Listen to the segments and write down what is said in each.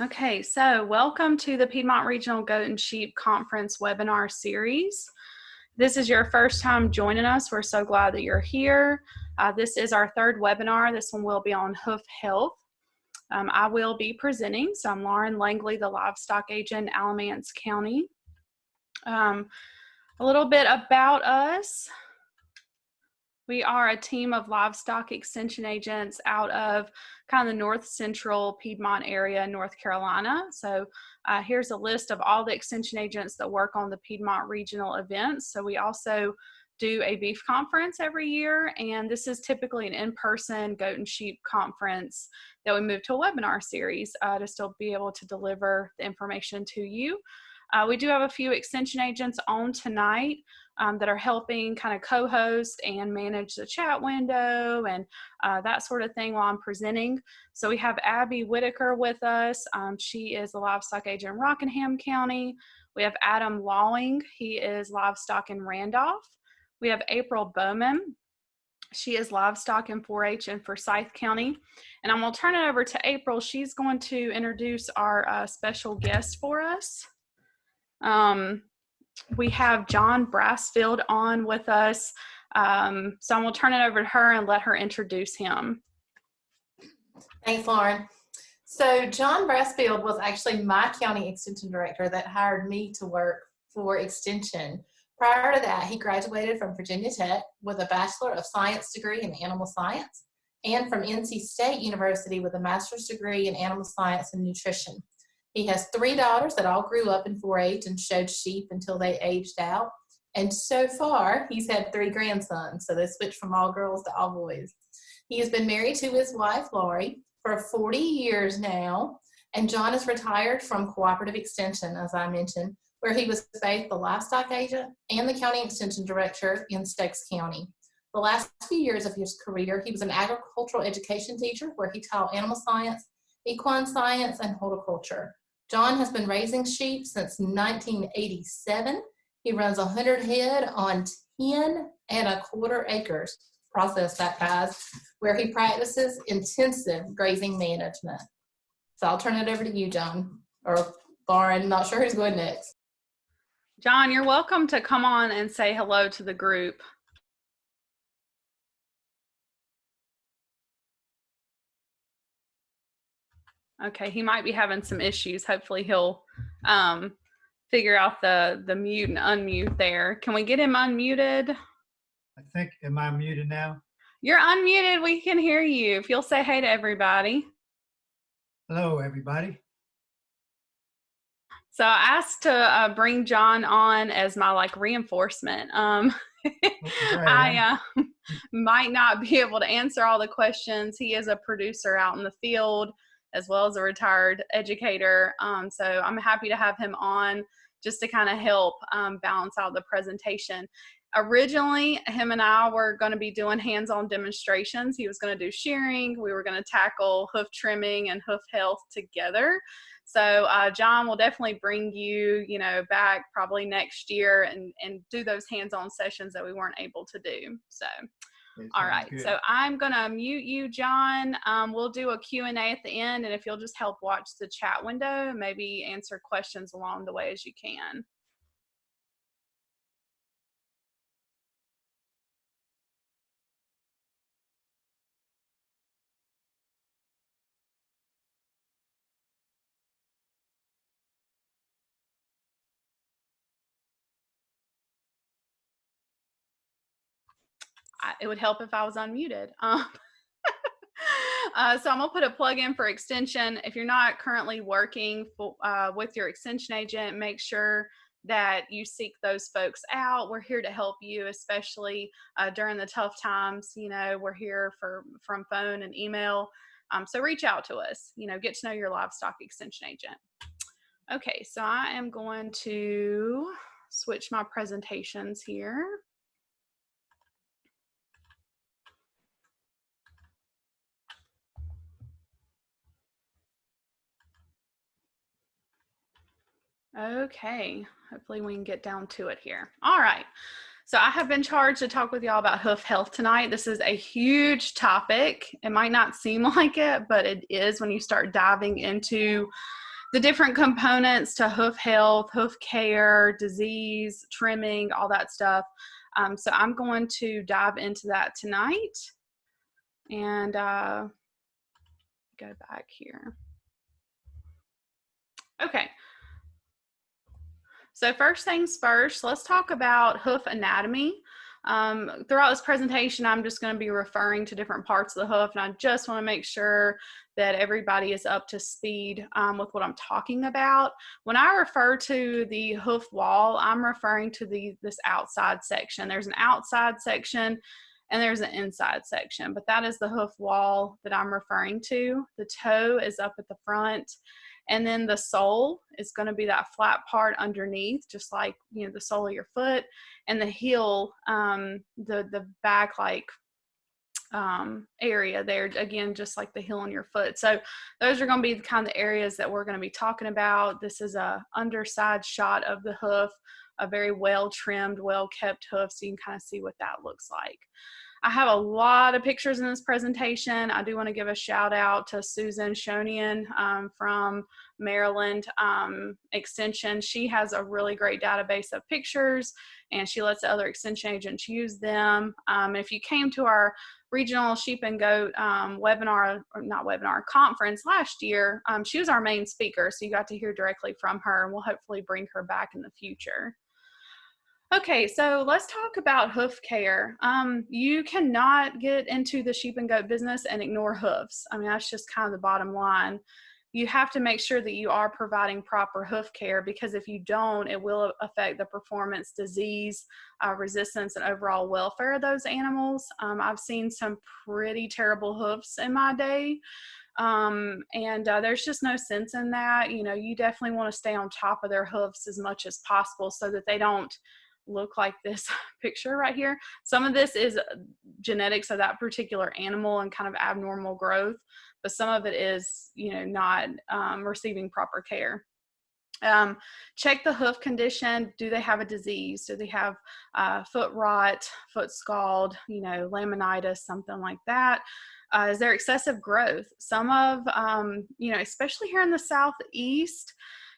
Okay, so welcome to the Piedmont Regional Goat and Sheep Conference webinar series. This is your first time joining us. We're so glad that you're here. This is our third webinar. This one will be on hoof health. I will be presenting. So I'm Lauren Langley, the Livestock Agent, Alamance County. A little bit about us. We are a team of livestock extension agents out of kind of the north central Piedmont area, North Carolina. So here's a list of all the extension agents that work on the Piedmont regional events. So we also do a beef conference every year, and this is typically an in-person goat and sheep conference that we move to a webinar series to still be able to deliver the information to you. We do have a few extension agents on tonight that are helping kind of co-host and manage the chat window and that sort of thing while I'm presenting. So we have Abby Whitaker with us. She is the livestock agent in Rockingham County. We have Adam Lawing. He is livestock in Randolph. We have April Bowman. She is livestock in 4-H in Forsyth County. And I'm going to turn it over to April. She's going to introduce our special guest for us. We have John Brassfield on with us. So I'm going to turn it over to her and let her introduce him. Thanks, Lauren. So John Brassfield was actually my county extension director that hired me to work for extension. Prior to that, he graduated from Virginia Tech with a Bachelor of Science degree in Animal Science and from NC State University with a Master's degree in Animal Science and Nutrition. He has 3 daughters that all grew up in 4-H and showed sheep until they aged out. And so far, he's had 3 grandsons, so they switched from all girls to all boys. He has been married to his wife, Lori, for 40 years now, and John is retired from Cooperative Extension, as I mentioned, where he was both the livestock agent and the county extension director in Stokes County. The last few years of his career, he was an agricultural education teacher where he taught animal science, equine science, and horticulture. John has been raising sheep since 1987. He runs 100 head on 10¼ acres, process that guys, where he practices intensive grazing management. So I'll turn it over to you, John, or Lauren, not sure who's going next. John, you're welcome to come on and say hello to the group. Okay, he might be having some issues. Hopefully he'll figure out the mute and unmute there. Can we get him unmuted? I think, am I muted now? You're unmuted. We can hear you. If you'll say hey to everybody. Hello, everybody. So I asked to bring John on as my reinforcement. I might not be able to answer all the questions. He is a producer out in the field, as well as a retired educator. So I'm happy to have him on just to kind of help balance out the presentation. Originally, him and I were going to be doing hands-on demonstrations. He was going to do shearing. We were going to tackle hoof trimming and hoof health together. So John will definitely bring you, back probably next year and do those hands-on sessions that we weren't able to do. So. All right, good. So I'm going to mute you, John. We'll do a Q&A at the end, and if you'll just help watch the chat window, maybe answer questions along the way as you can. It would help if I was unmuted. So I'm going to put a plug in for extension. If you're not currently working with your extension agent, make sure that you seek those folks out. We're here to help you, especially during the tough times. We're here from phone and email. So reach out to us, get to know your livestock extension agent. Okay, so I am going to switch my presentations here. Okay, hopefully we can get down to it here. All right, so I have been charged to talk with y'all about hoof health tonight. This is a huge topic. It might not seem like it, but it is when you start diving into the different components to hoof health, hoof care, disease, trimming, all that stuff. So I'm going to dive into that tonight and go back here. Okay. So first things first, let's talk about hoof anatomy. Throughout this presentation, I'm just going to be referring to different parts of the hoof, and I just want to make sure that everybody is up to speed with what I'm talking about. When I refer to the hoof wall, I'm referring to this outside section. There's an outside section and there's an inside section, but that is the hoof wall that I'm referring to. The toe is up at the front, and then the sole is going to be that flat part underneath, just like, you know, the sole of your foot, and the heel, the back like area there, again, just like the heel on your foot. So those are going to be the kind of areas that we're going to be talking about. This is a underside shot of the hoof, a very well trimmed, well kept hoof, so you can kind of see what that looks like. I have a lot of pictures in this presentation. I do want to give a shout out to Susan Shonian from Maryland Extension. She has a really great database of pictures, and she lets the other extension agents use them. If you came to our regional sheep and goat conference last year, she was our main speaker, so you got to hear directly from her, and we'll hopefully bring her back in the future. Okay, so let's talk about hoof care. You cannot get into the sheep and goat business and ignore hoofs. I mean, that's just kind of the bottom line. You have to make sure that you are providing proper hoof care, because if you don't, it will affect the performance, disease, resistance, and overall welfare of those animals. I've seen some pretty terrible hoofs in my day. There's just no sense in that. You know, you definitely want to stay on top of their hoofs as much as possible so that they don't look like this picture right here. Some of this is genetics of that particular animal and kind of abnormal growth, but some of it is, you know, not receiving proper care. Check the hoof condition. Do they have a disease? Do they have foot rot, foot scald, you know, laminitis, something like that? Is there excessive growth? Some of, you know, especially here in the Southeast,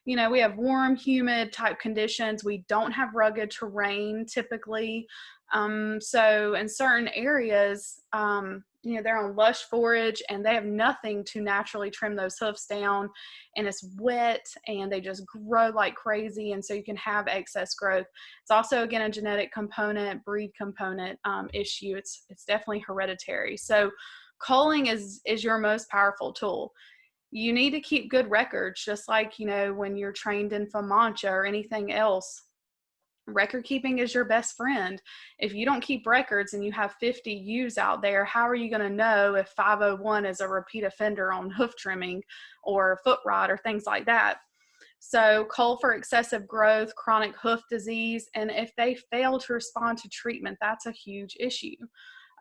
you know, we have warm, humid type conditions. We don't have rugged terrain typically. So in certain areas, you know, they're on lush forage and they have nothing to naturally trim those hoofs down, and it's wet and they just grow like crazy. And so you can have excess growth. It's also, again, a genetic component, breed component issue. It's definitely hereditary. So culling is your most powerful tool. You need to keep good records, just like, you know, when you're trained in FAMANCHA or anything else. Record keeping is your best friend. If you don't keep records and you have 50 ewes out there, how are you going to know if 501 is a repeat offender on hoof trimming or foot rot or things like that? So cull for excessive growth, chronic hoof disease, and if they fail to respond to treatment, that's a huge issue.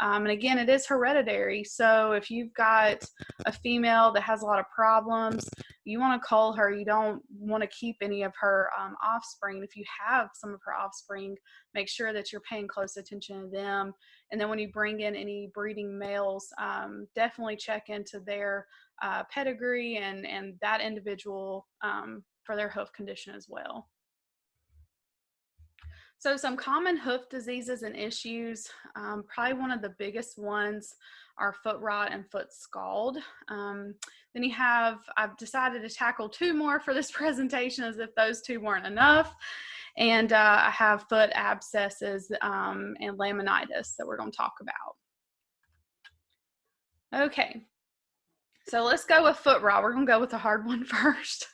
And again, it is hereditary. So if you've got a female that has a lot of problems, you want to cull her. You don't want to keep any of her offspring. If you have some of her offspring, make sure that you're paying close attention to them. And then when you bring in any breeding males, definitely check into their pedigree and that individual for their hoof condition as well. So some common hoof diseases and issues, probably one of the biggest ones are foot rot and foot scald. Then you have, I've decided to tackle two more for this presentation as if those two weren't enough. And I have foot abscesses and laminitis that we're going to talk about. Okay, so let's go with foot rot. We're going to go with the hard one first.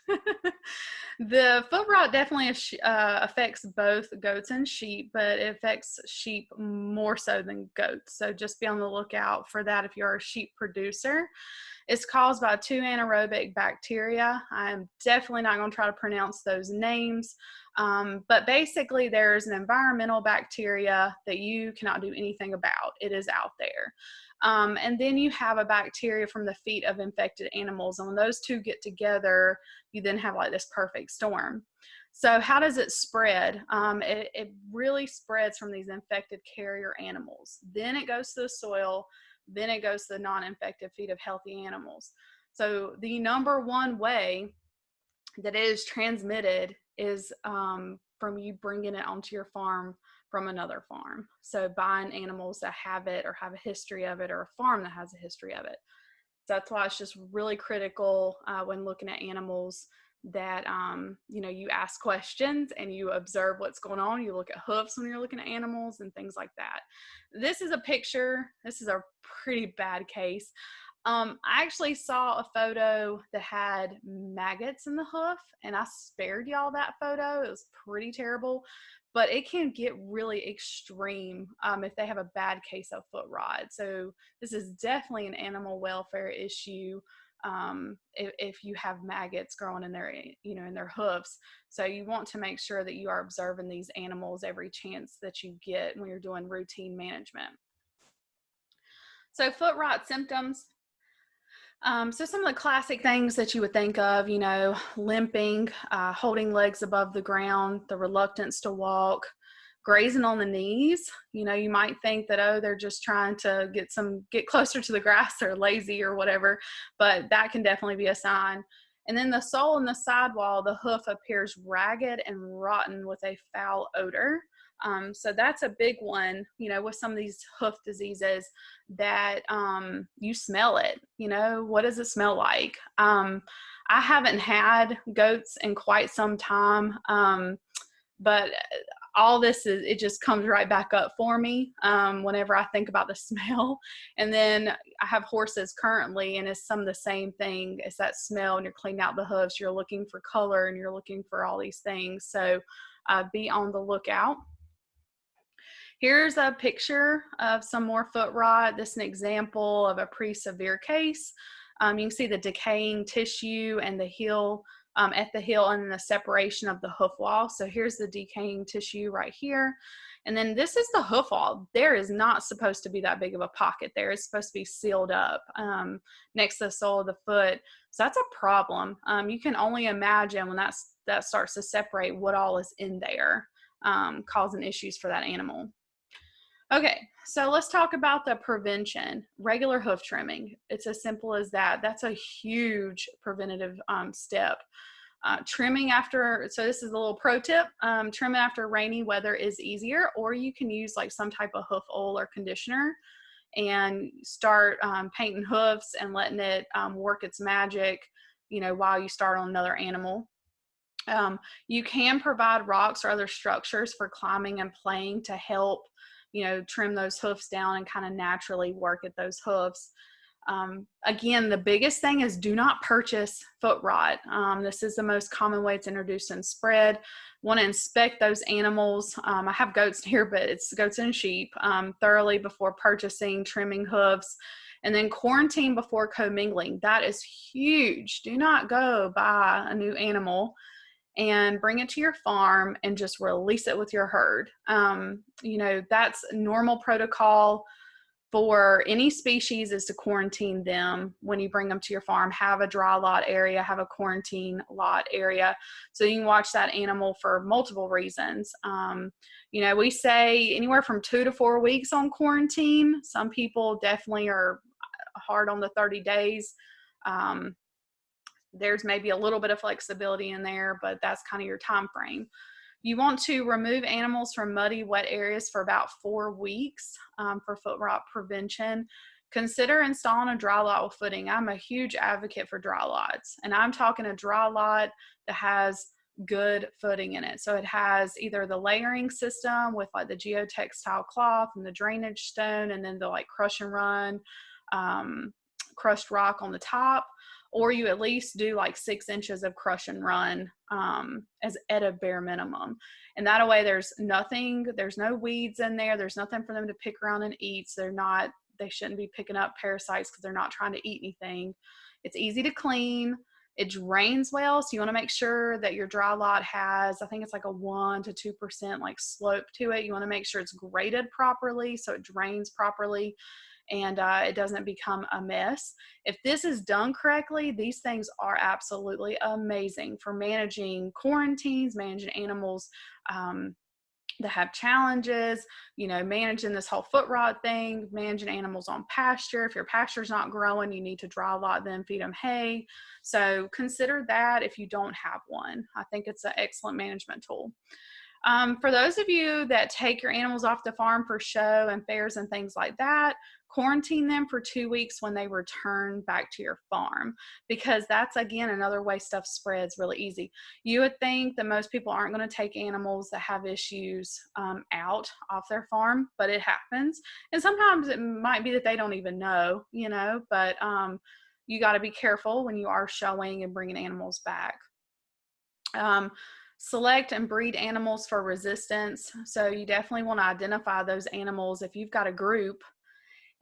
The foot rot definitely affects both goats and sheep, but it affects sheep more so than goats. So just be on the lookout for that if you're a sheep producer. It's caused by two anaerobic bacteria. I'm definitely not going to try to pronounce those names, but basically there's an environmental bacteria that you cannot do anything about. It is out there. And then you have a bacteria from the feet of infected animals. And when those two get together, you then have like this perfect storm. So how does it spread? It really spreads from these infected carrier animals. Then it goes to the soil. Then it goes to the non-infected feet of healthy animals. So the number one way that is transmitted is from you bringing it onto your farm from another farm. So buying animals that have it or have a history of it, or a farm that has a history of it. So that's why it's just really critical when looking at animals that, you ask questions and you observe what's going on. You look at hoofs when you're looking at animals and things like that. This is a picture. This is a pretty bad case. I actually saw a photo that had maggots in the hoof, and I spared y'all that photo. It was pretty terrible, but it can get really extreme if they have a bad case of foot rot. So this is definitely an animal welfare issue if you have maggots growing in their, in their hoofs. So you want to make sure that you are observing these animals every chance that you get when you're doing routine management. So foot rot symptoms. So some of the classic things that you would think of, limping, holding legs above the ground, the reluctance to walk, grazing on the knees. You might think that, oh, they're just trying to get closer to the grass, or lazy or whatever, but that can definitely be a sign. And then the sole and the sidewall, the hoof appears ragged and rotten with a foul odor. So that's a big one, with some of these hoof diseases, that you smell it. What does it smell like? I haven't had goats in quite some time, but all this it just comes right back up for me whenever I think about the smell. And then I have horses currently, and it's some of the same thing. It's that smell, and you're cleaning out the hoofs, you're looking for color, and you're looking for all these things. So be on the lookout. Here's a picture of some more foot rot. This is an example of a pretty severe case. You can see the decaying tissue and the heel, at the heel, and the separation of the hoof wall. So here's the decaying tissue right here. And then this is the hoof wall. There is not supposed to be that big of a pocket there. It's supposed to be sealed up next to the sole of the foot. So that's a problem. You can only imagine when that starts to separate what all is in there, causing issues for that animal. Okay, so let's talk about the prevention. Regular hoof trimming. It's as simple as that. That's a huge preventative step. Trimming after, so this is a little pro tip, trimming after rainy weather is easier, or you can use like some type of hoof oil or conditioner and start painting hoofs and letting it work its magic, while you start on another animal. You can provide rocks or other structures for climbing and playing to help trim those hoofs down and kind of naturally work at those hoofs. Again, the biggest thing is do not purchase foot rot. This is the most common way it's introduced and spread. Want to inspect those animals. I have goats here, but it's goats and sheep, thoroughly before purchasing, trimming hoofs. And then quarantine before commingling. That is huge. Do not go buy a new animal and bring it to your farm and just release it with your herd. That's normal protocol for any species, is to quarantine them when you bring them to your farm. Have a dry lot area, have a quarantine lot area, so you can watch that animal for multiple reasons. We say anywhere from 2 to 4 weeks on quarantine. Some people definitely are hard on the 30 days. There's maybe a little bit of flexibility in there, but that's kind of your time frame. You want to remove animals from muddy, wet areas for about 4 weeks for foot rot prevention. Consider installing a dry lot with footing. I'm a huge advocate for dry lots, and I'm talking a dry lot that has good footing in it. So it has either the layering system with like the geotextile cloth and the drainage stone, and then the like crush and run crushed rock on the top, or you at least do like 6 inches of crush and run as at a bare minimum. And that way there's no weeds in there. There's nothing for them to pick around and eat. So they shouldn't be picking up parasites because they're not trying to eat anything. It's easy to clean. It drains well. So you want to make sure that your dry lot has, I think it's like a 1 to 2% like slope to it. You want to make sure it's graded properly so it drains properly and it doesn't become a mess. If this is done correctly, these things are absolutely amazing for managing quarantines, managing animals that have challenges, managing this whole foot rot thing, managing animals on pasture. If your pasture's not growing, you need to dry lot them, feed them hay. So consider that if you don't have one. I think it's an excellent management tool. For those of you that take your animals off the farm for show and fairs and things like that, quarantine them for 2 weeks when they return back to your farm, because that's, again, another way stuff spreads really easy. You would think that most people aren't going to take animals that have issues out off their farm, but it happens. And sometimes it might be that they don't even know, but you got to be careful when you are showing and bringing animals back. Select and breed animals for resistance. So you definitely want to identify those animals. If you've got a group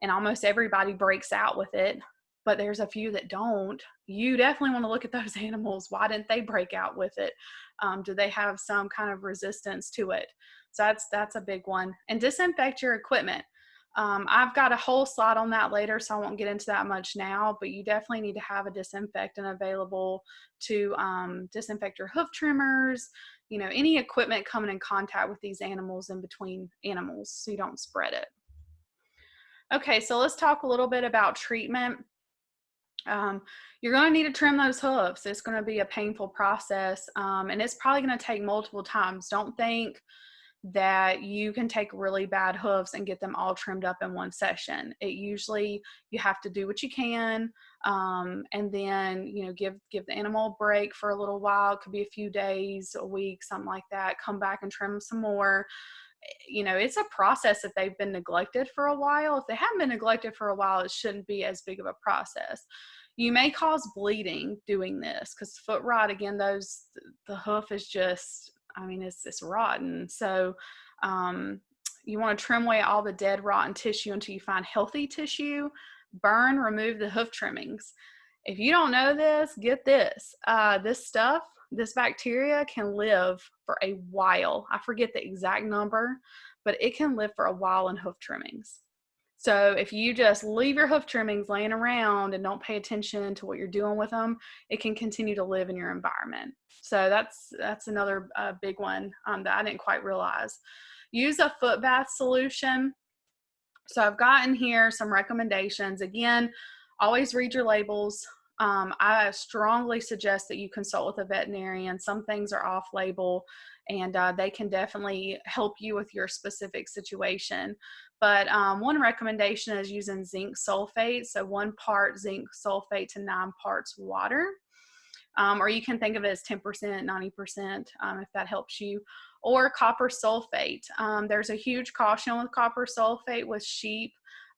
and almost everybody breaks out with it, but there's a few that don't, you definitely want to look at those animals. Why didn't they break out with it? Do they have some kind of resistance to it? So that's a big one. And disinfect your equipment. I've got a whole slide on that later, so I won't get into that much now, but you definitely need to have a disinfectant available to disinfect your hoof trimmers, any equipment coming in contact with these animals in between animals so you don't spread it. Okay, so let's talk a little bit about treatment. You're going to need to trim those hooves. It's going to be a painful process, and it's probably going to take multiple times. Don't think that you can take really bad hooves and get them all trimmed up in one session. It usually, you have to do what you can, and then give the animal a break for a little while. It could be a few days, a week, something like that. Come back and trim them some more. It's a process if they've been neglected for a while. If they haven't been neglected for a while, it shouldn't be as big of a process. You may cause bleeding doing this because foot rot, again, the hoof is just, it's rotten. So you want to trim away all the dead, rotten tissue until you find healthy tissue. Burn, remove the hoof trimmings. If you don't know this, get this. This bacteria can live for a while. I forget the exact number, but it can live for a while in hoof trimmings. So if you just leave your hoof trimmings laying around and don't pay attention to what you're doing with them, it can continue to live in your environment. So that's another big one that I didn't quite realize. Use a Footbath solution. So I've gotten here some recommendations. Again, always read your labels. I strongly suggest that you consult with a veterinarian. Some things are off label and they can definitely help you with your specific situation. But one recommendation is using zinc sulfate. So 1 part zinc sulfate to 9 parts water. Or you can think of it as 10%, 90%, if that helps you. Or copper sulfate. There's a huge caution with copper sulfate with sheep.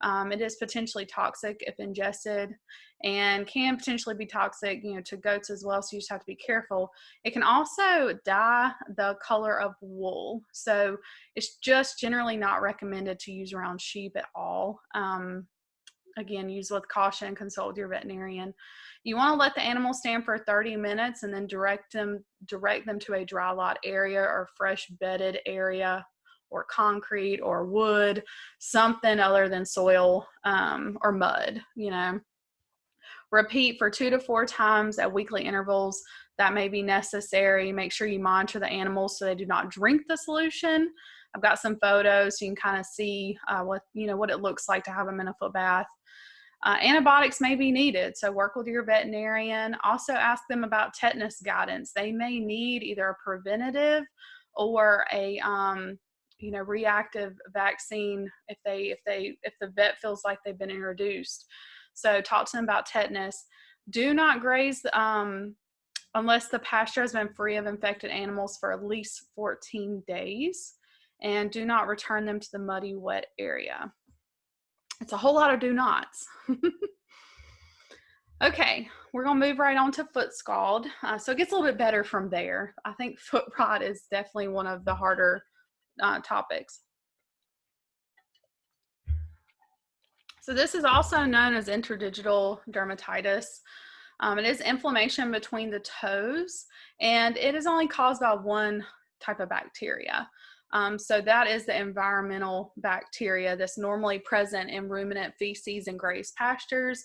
It is potentially toxic if ingested and can potentially be toxic, to goats as well. So you just have to be careful. It can also dye the color of wool. So it's just generally not recommended to use around sheep at all. Again, use with caution and consult with your veterinarian. You want to let the animal stand for 30 minutes and then direct them to a dry lot area or fresh bedded area or concrete or wood, something other than soil or mud, Repeat for 2 to 4 times at weekly intervals. That may be necessary. Make sure you monitor the animals so they do not drink the solution. I've got some photos so you can kind of see what it looks like to have them in a foot bath. Antibiotics may be needed, so work with your veterinarian. Also ask them about tetanus guidance. They may need either a preventative or a reactive vaccine if the vet feels like they've been introduced. So talk to them about tetanus. Do not graze unless the pasture has been free of infected animals for at least 14 days. And do not return them to the muddy, wet area. It's a whole lot of do nots. Okay, we're going to move right on to foot scald. So it gets a little bit better from there. I think foot rot is definitely one of the harder topics. So this is also known as interdigital dermatitis. It is inflammation between the toes, and it is only caused by one type of bacteria. So that is the environmental bacteria that's normally present in ruminant feces and grazed pastures.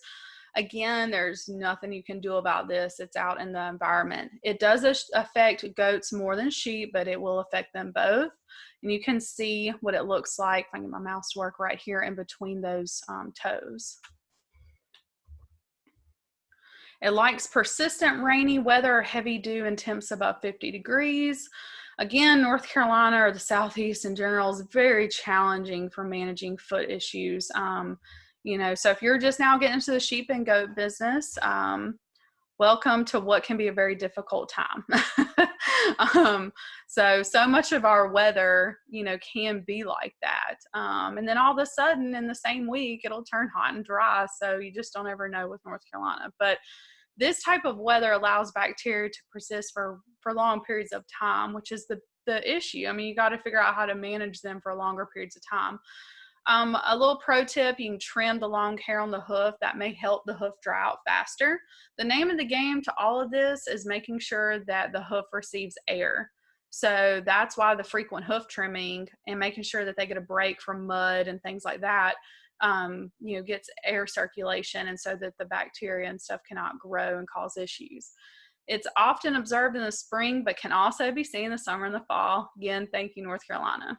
Again, there's nothing you can do about this. It's out in the environment. It does affect goats more than sheep, but it will affect them both. And you can see what it looks like. If I can get my mouse to work right here in between those toes. It likes persistent rainy weather or heavy dew and temps above 50 degrees. Again, North Carolina or the Southeast in general is very challenging for managing foot issues. You know, so if you're just now getting into the sheep and goat business, welcome to what can be a very difficult time. So much of our weather, you know, can be like that. And then all of a sudden in the same week, it'll turn hot and dry. So you just don't ever know with North Carolina. But this type of weather allows bacteria to persist for long periods of time, which is the issue. I mean, you got to figure out how to manage them for longer periods of time. A little pro tip, you can trim the long hair on the hoof. That may help the hoof dry out faster. The name of the game to all of this is making sure that the hoof receives air. So that's why the frequent hoof trimming and making sure that they get a break from mud and things like that, you know, gets air circulation, and so that the bacteria and stuff cannot grow and cause issues. It's often observed in the spring, but can also be seen in the summer and the fall. Again, thank you, North Carolina.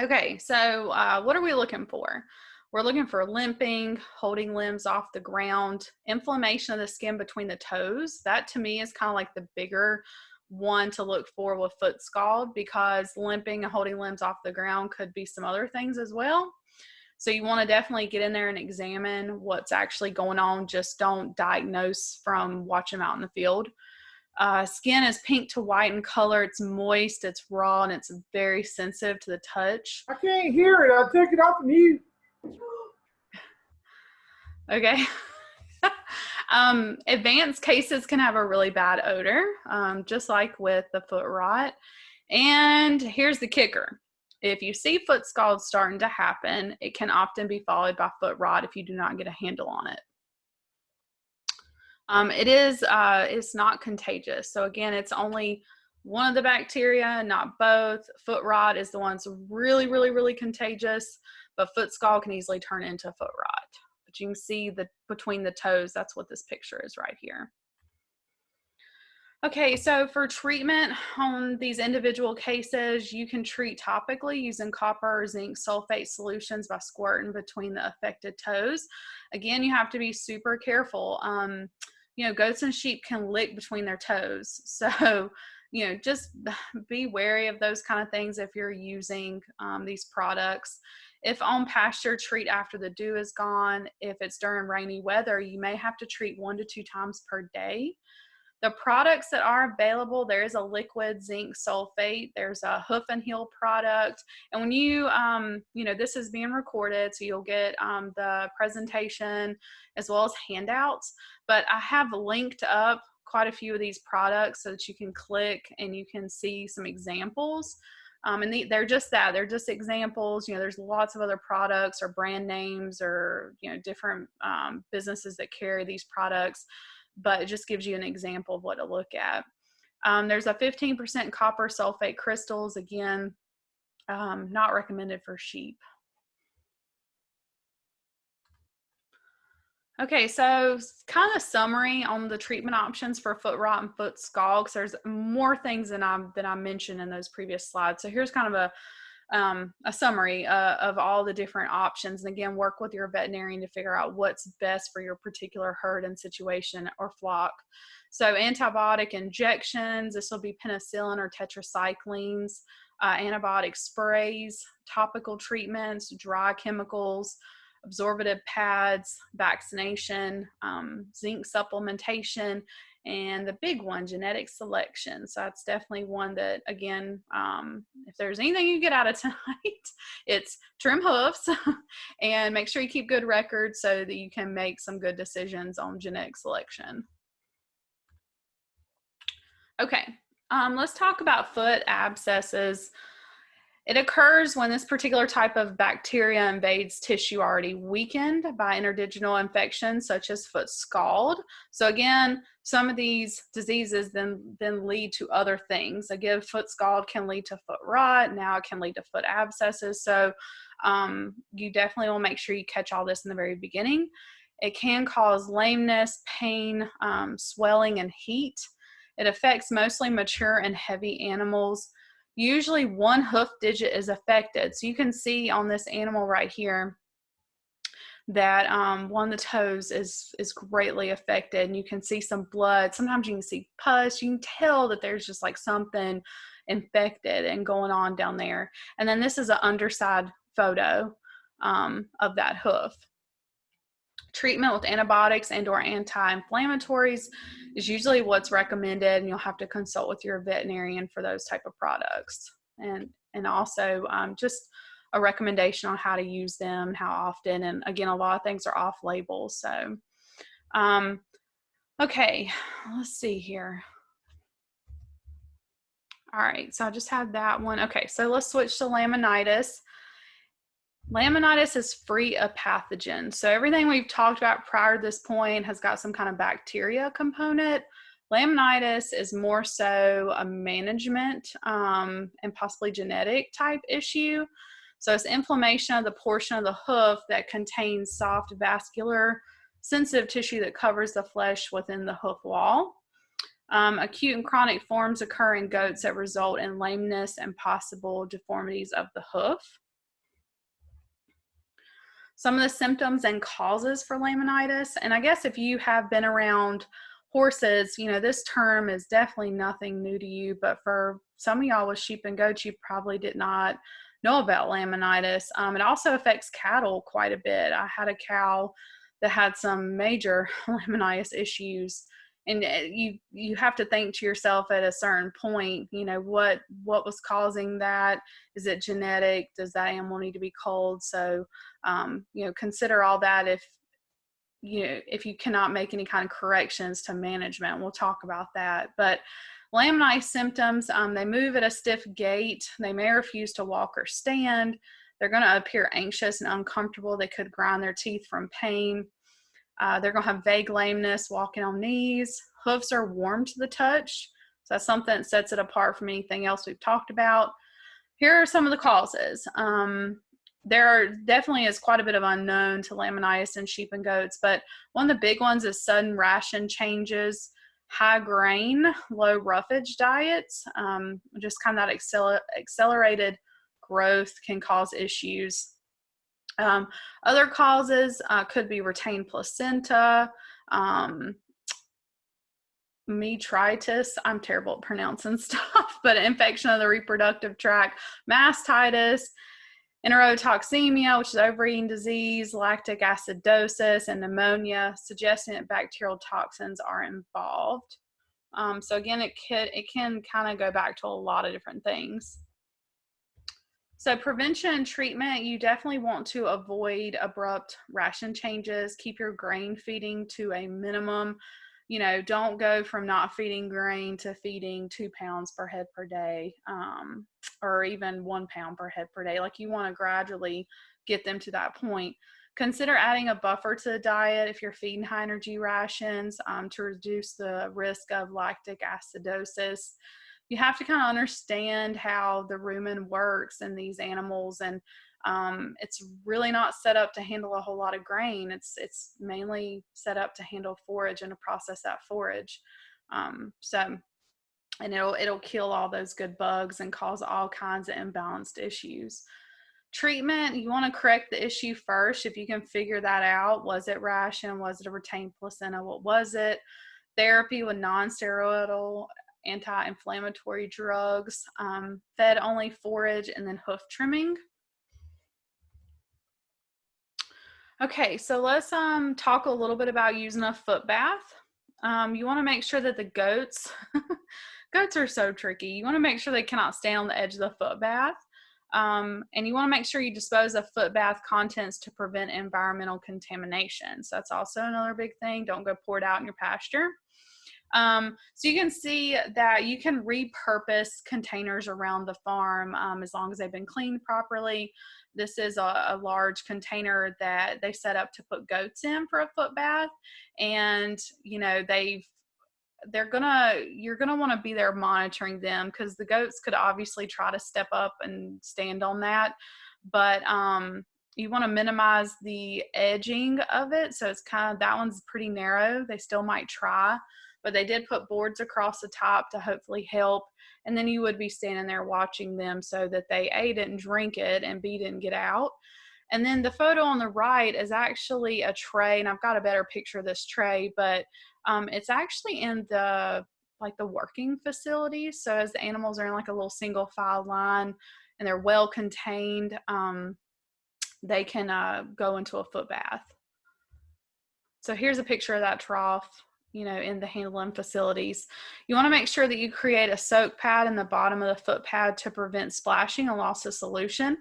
Okay, so what are we looking for? We're looking for limping, holding limbs off the ground, inflammation of the skin between the toes. That to me is kind of like the bigger one to look for with foot scald, because limping and holding limbs off the ground could be some other things as well. So you want to definitely get in there and examine what's actually going on. Just don't diagnose from watching them out in the field. Skin is pink to white in color. It's moist, it's raw, and it's very sensitive to the touch. I can't hear it. I'll take it off of mute. Okay. Advanced cases can have a really bad odor, just like with the foot rot. And here's the kicker. If you see foot scald starting to happen, it can often be followed by foot rot if you do not get a handle on it. It's not contagious. So again, it's only one of the bacteria, not both. Foot rot is the one that's really, really, really contagious, but foot scald can easily turn into foot rot. But you can see between the toes, that's what this picture is right here. Okay, so for treatment on these individual cases, you can treat topically using copper or zinc sulfate solutions by squirting between the affected toes. Again, you have to be super careful. You know, goats and sheep can lick between their toes. So, you know, just be wary of those kind of things if you're using these products. If on pasture, treat after the dew is gone. If it's during rainy weather, you may have to treat 1 to 2 times per day. The products that are available, there is a liquid zinc sulfate, there's a hoof and heel product. And when you, you know, this is being recorded, so you'll get the presentation as well as handouts. But I have linked up quite a few of these products so that you can click and you can see some examples. And they're just that, they're just examples. You know, there's lots of other products or brand names or, you know, different businesses that carry these products, but it just gives you an example of what to look at. There's a 15% copper sulfate crystals, again, not recommended for sheep. Okay, so kind of summary on the treatment options for foot rot and foot scald, because there's more things than I mentioned in those previous slides. So here's kind of a summary of all the different options. And again, work with your veterinarian to figure out what's best for your particular herd and situation or flock. So antibiotic injections, this will be penicillin or tetracyclines, antibiotic sprays, topical treatments, dry chemicals, absorbative pads, vaccination, zinc supplementation, and the big one, genetic selection. So that's definitely one that, again, if there's anything you get out of tonight, it's trim hoofs and make sure you keep good records so that you can make some good decisions on genetic selection. Okay, let's talk about foot abscesses. It occurs when this particular type of bacteria invades tissue already weakened by interdigital infections such as foot scald. So again, some of these diseases then lead to other things. Again, foot scald can lead to foot rot. Now it can lead to foot abscesses. So you definitely will make sure you catch all this in the very beginning. It can cause lameness, pain, swelling, and heat. It affects mostly mature and heavy animals. Usually one hoof digit is affected. So you can see on this animal right here that one of the toes is greatly affected, and you can see some blood. Sometimes you can see pus. You can tell that there's just like something infected and going on down there. And then this is an underside photo of that hoof. Treatment with antibiotics and or anti-inflammatories is usually what's recommended, and you'll have to consult with your veterinarian for those type of products. And also just a recommendation on how to use them, how often, and again, a lot of things are off-label. So, okay, let's see here. All right, so I just had that one. Okay, so let's switch to laminitis. Laminitis is free of pathogens. So everything we've talked about prior to this point has got some kind of bacteria component. Laminitis is more so a management and possibly genetic type issue. So it's inflammation of the portion of the hoof that contains soft, vascular, sensitive tissue that covers the flesh within the hoof wall. Acute and chronic forms occur in goats that result in lameness and possible deformities of the hoof. Some of the symptoms and causes for laminitis, and I guess if you have been around horses, you know, this term is definitely nothing new to you, but for some of y'all with sheep and goats, you probably did not know about laminitis. It also affects cattle quite a bit. I had a cow that had some major laminitis issues, and you have to think to yourself at a certain point, you know, what was causing that? Is it genetic? Does that animal need to be culled? So, you know, consider all that if you cannot make any kind of corrections to management. We'll talk about that. But laminitis symptoms, they move at a stiff gait. They may refuse to walk or stand. They're going to appear anxious and uncomfortable. They could grind their teeth from pain. They're going to have vague lameness, walking on knees. Hoofs are warm to the touch. So that's something that sets it apart from anything else we've talked about. Here are some of the causes. There definitely is quite a bit of unknown to laminitis in sheep and goats, but one of the big ones is sudden ration changes, high grain, low roughage diets. Just kind of that accelerated growth can cause issues. Other causes could be retained placenta, metritis, I'm terrible at pronouncing stuff, but infection of the reproductive tract, mastitis, enterotoxemia, which is overeating disease, lactic acidosis, and pneumonia, suggesting that bacterial toxins are involved. So again, it can kind of go back to a lot of different things. So prevention and treatment, you definitely want to avoid abrupt ration changes. Keep your grain feeding to a minimum. You know, don't go from not feeding grain to feeding 2 pounds per head per day, or even 1 pound per head per day. Like, you want to gradually get them to that point. Consider adding a buffer to the diet if you're feeding high energy rations to reduce the risk of lactic acidosis. You have to kind of understand how the rumen works in these animals, and it's really not set up to handle a whole lot of grain. It's mainly set up to handle forage and to process that forage. And it'll kill all those good bugs and cause all kinds of imbalanced issues. Treatment, you want to correct the issue first. If you can figure that out, was it ration? Was it a retained placenta? What was it? Therapy with non-steroidal anti-inflammatory drugs, fed only forage, and then hoof trimming. Okay, so let's talk a little bit about using a foot bath. You want to make sure that the goats are so tricky. You want to make sure they cannot stand on the edge of the foot bath. And you want to make sure you dispose of foot bath contents to prevent environmental contamination. So that's also another big thing. Don't go pour it out in your pasture. So you can see that you can repurpose containers around the farm as long as they've been cleaned properly. This is a large container that they set up to put goats in for a foot bath, and you know you're gonna want to be there monitoring them, because the goats could obviously try to step up and stand on that, but you want to minimize the edging of it. So it's kind of, that one's pretty narrow. They still might try, but they did put boards across the top to hopefully help. And then you would be standing there watching them so that they A, didn't drink it, and B, didn't get out. And then the photo on the right is actually a tray, and I've got a better picture of this tray, but it's actually in the working facilities. So as the animals are in like a little single file line and they're well contained, they can go into a foot bath. So here's a picture of that trough, you know, in the handling facilities. You want to make sure that you create a soak pad in the bottom of the foot pad to prevent splashing and loss of solution.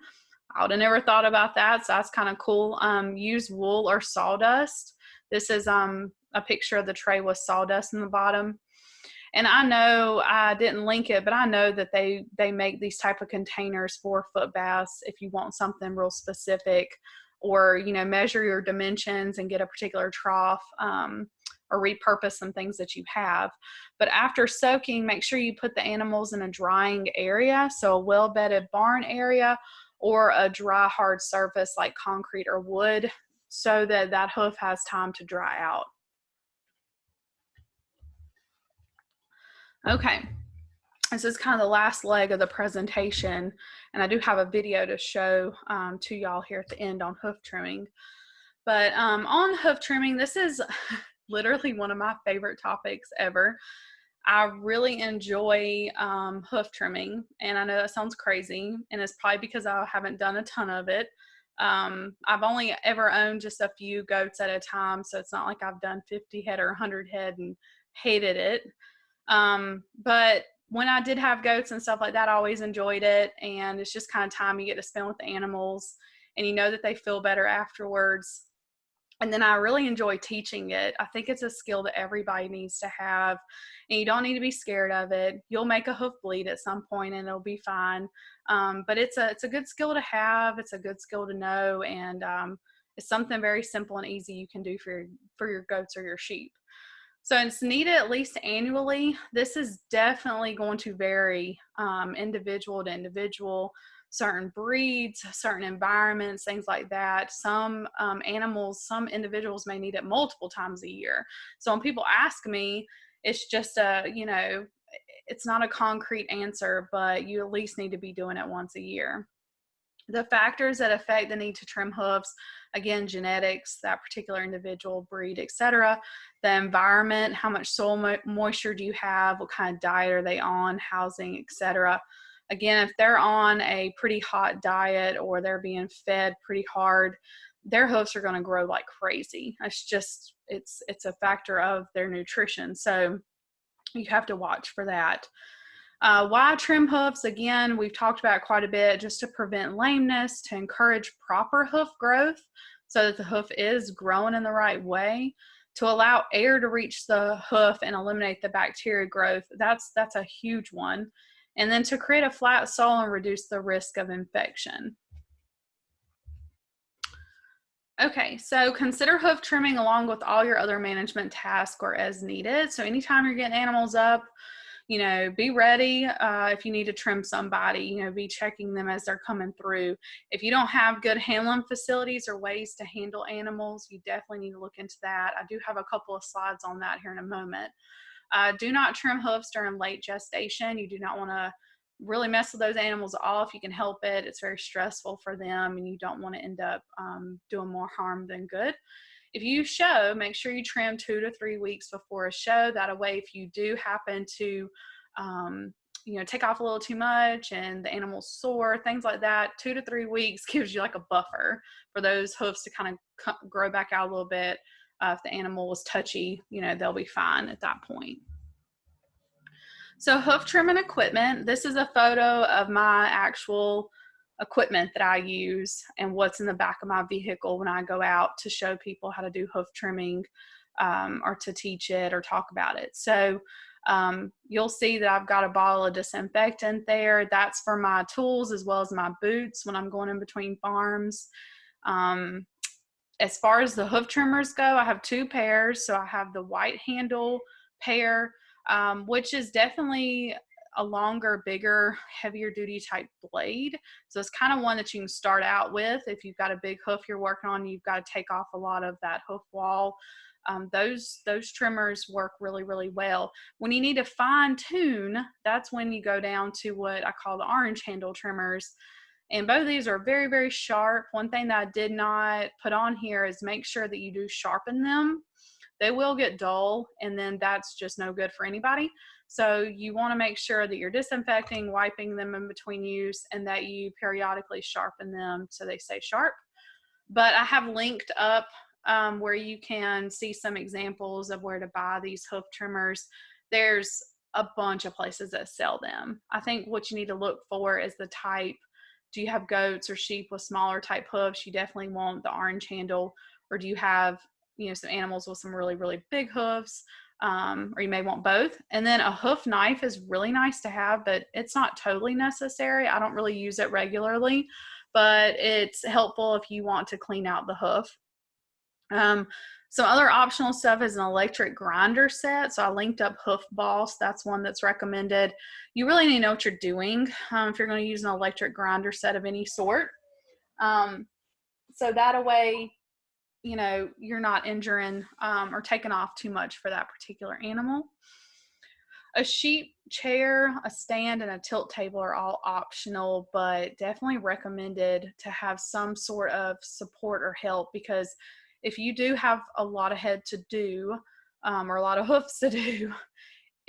I would have never thought about that, so that's kind of cool. Use wool or sawdust. This is a picture of the tray with sawdust in the bottom. And I know, I didn't link it, but I know that they make these type of containers for foot baths if you want something real specific, or, you know, measure your dimensions and get a particular trough, or repurpose some things that you have. But after soaking, make sure you put the animals in a drying area, so a well-bedded barn area or a dry, hard surface like concrete or wood, so that that hoof has time to dry out. Okay, this is kind of the last leg of the presentation, and I do have a video to show to y'all here at the end on hoof trimming. But on hoof trimming, this is literally one of my favorite topics ever. I really enjoy hoof trimming, and I know that sounds crazy, and it's probably because I haven't done a ton of it. I've only ever owned just a few goats at a time, so it's not like I've done 50 head or 100 head and hated it. But when I did have goats and stuff like that, I always enjoyed it, and it's just kind of time you get to spend with the animals, and you know that they feel better afterwards. And then I really enjoy teaching it. I think it's a skill that everybody needs to have, and you don't need to be scared of it. You'll make a hoof bleed at some point and it'll be fine. But it's a good skill to have. It's a good skill to know. And it's something very simple and easy you can do for your goats or your sheep. So it's needed at least annually. This is definitely going to vary individual to individual. Certain breeds, certain environments, things like that. Some animals, some individuals may need it multiple times a year. So when people ask me, it's just you know, it's not a concrete answer, but you at least need to be doing it once a year. The factors that affect the need to trim hoofs, again, genetics, that particular individual, breed, etc. The environment, how much soil moisture do you have, what kind of diet are they on, housing, etc. Again, if they're on a pretty hot diet or they're being fed pretty hard, their hoofs are going to grow like crazy. It's just, it's a factor of their nutrition. So you have to watch for that. Why trim hoofs? Again, we've talked about it quite a bit, just to prevent lameness, to encourage proper hoof growth so that the hoof is growing in the right way, to allow air to reach the hoof and eliminate the bacteria growth. That's a huge one. And then to create a flat sole and reduce the risk of infection. Okay, so consider hoof trimming along with all your other management tasks or as needed. So anytime you're getting animals up, you know, be ready. If you need to trim somebody, you know, be checking them as they're coming through. If you don't have good handling facilities or ways to handle animals, you definitely need to look into that. I do have a couple of slides on that here in a moment. Do not trim hoofs during late gestation. You do not want to really mess with those animals at all if you can help it. It's very stressful for them, and you don't want to end up doing more harm than good. If you show, make sure you trim 2 to 3 weeks before a show. That way, if you do happen to you know, take off a little too much and the animal's sore, things like that, 2 to 3 weeks gives you like a buffer for those hoofs to kind of grow back out a little bit. If the animal was touchy, you know, they'll be fine at that point. So hoof trimming equipment. This is a photo of my actual equipment that I use and what's in the back of my vehicle when I go out to show people how to do hoof trimming or to teach it or talk about it. So you'll see that I've got a bottle of disinfectant there. That's for my tools as well as my boots when I'm going in between farms. As far as the hoof trimmers go, I have 2 pairs. So I have the white handle pair, which is definitely a longer, bigger, heavier duty type blade. So it's kind of one that you can start out with. If you've got a big hoof you're working on, you've got to take off a lot of that hoof wall. Those trimmers work really, really well. When you need to fine tune, that's when you go down to what I call the orange handle trimmers. And both of these are very, very sharp. One thing that I did not put on here is make sure that you do sharpen them. They will get dull, and then that's just no good for anybody. So you want to make sure that you're disinfecting, wiping them in between use, and that you periodically sharpen them so they stay sharp. But I have linked up where you can see some examples of where to buy these hoof trimmers. There's a bunch of places that sell them. I think what you need to look for is the type. Do you have goats or sheep with smaller type hoofs? You definitely want the orange handle. Or do you have, some animals with some really, really big hoofs? Or you may want both. And then a hoof knife is really nice to have, but it's not totally necessary. I don't really use it regularly, but it's helpful if you want to clean out the hoof. Some other optional stuff is an electric grinder set. So I linked up Hoof Boss. That's one that's recommended. You really need to know what you're doing if you're going to use an electric grinder set of any sort. So that way, you're not injuring or taking off too much for that particular animal. A sheep chair, a stand, and a tilt table are all optional, but definitely recommended to have some sort of support or help, because if you do have a lot of head to do or a lot of hoofs to do,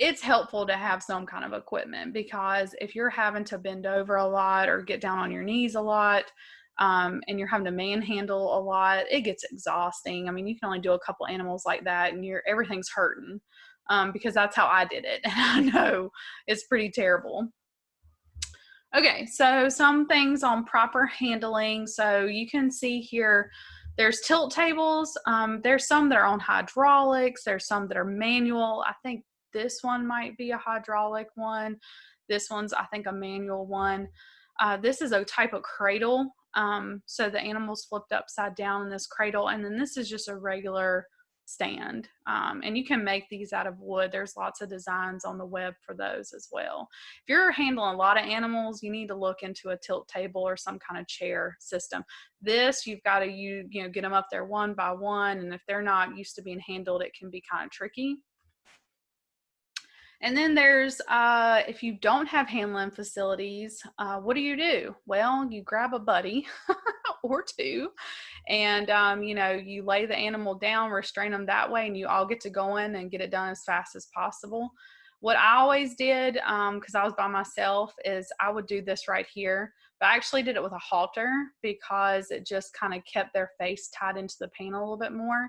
it's helpful to have some kind of equipment, because if you're having to bend over a lot or get down on your knees a lot and you're having to manhandle a lot, it gets exhausting. I mean, you can only do a couple animals like that and everything's hurting because that's how I did it. And I know it's pretty terrible. Okay, so some things on proper handling. So you can see here, there's tilt tables. There's some that are on hydraulics. There's some that are manual. I think this one might be a hydraulic one. This one's, I think, a manual one. This is a type of cradle. So the animal's flipped upside down in this cradle. And then this is just a regular stand. And you can make these out of wood. There's lots of designs on the web for those as well. If you're handling a lot of animals, you need to look into a tilt table or some kind of chair system. This, you've got to get them up there one by one, and if they're not used to being handled, it can be kind of tricky. And then there's, if you don't have handling facilities, what do? Well, you grab a buddy or two, and, you lay the animal down, restrain them that way, and you all get to going and get it done as fast as possible. What I always did, because I was by myself, is I would do this right here, but I actually did it with a halter because it just kind of kept their face tied into the panel a little bit more.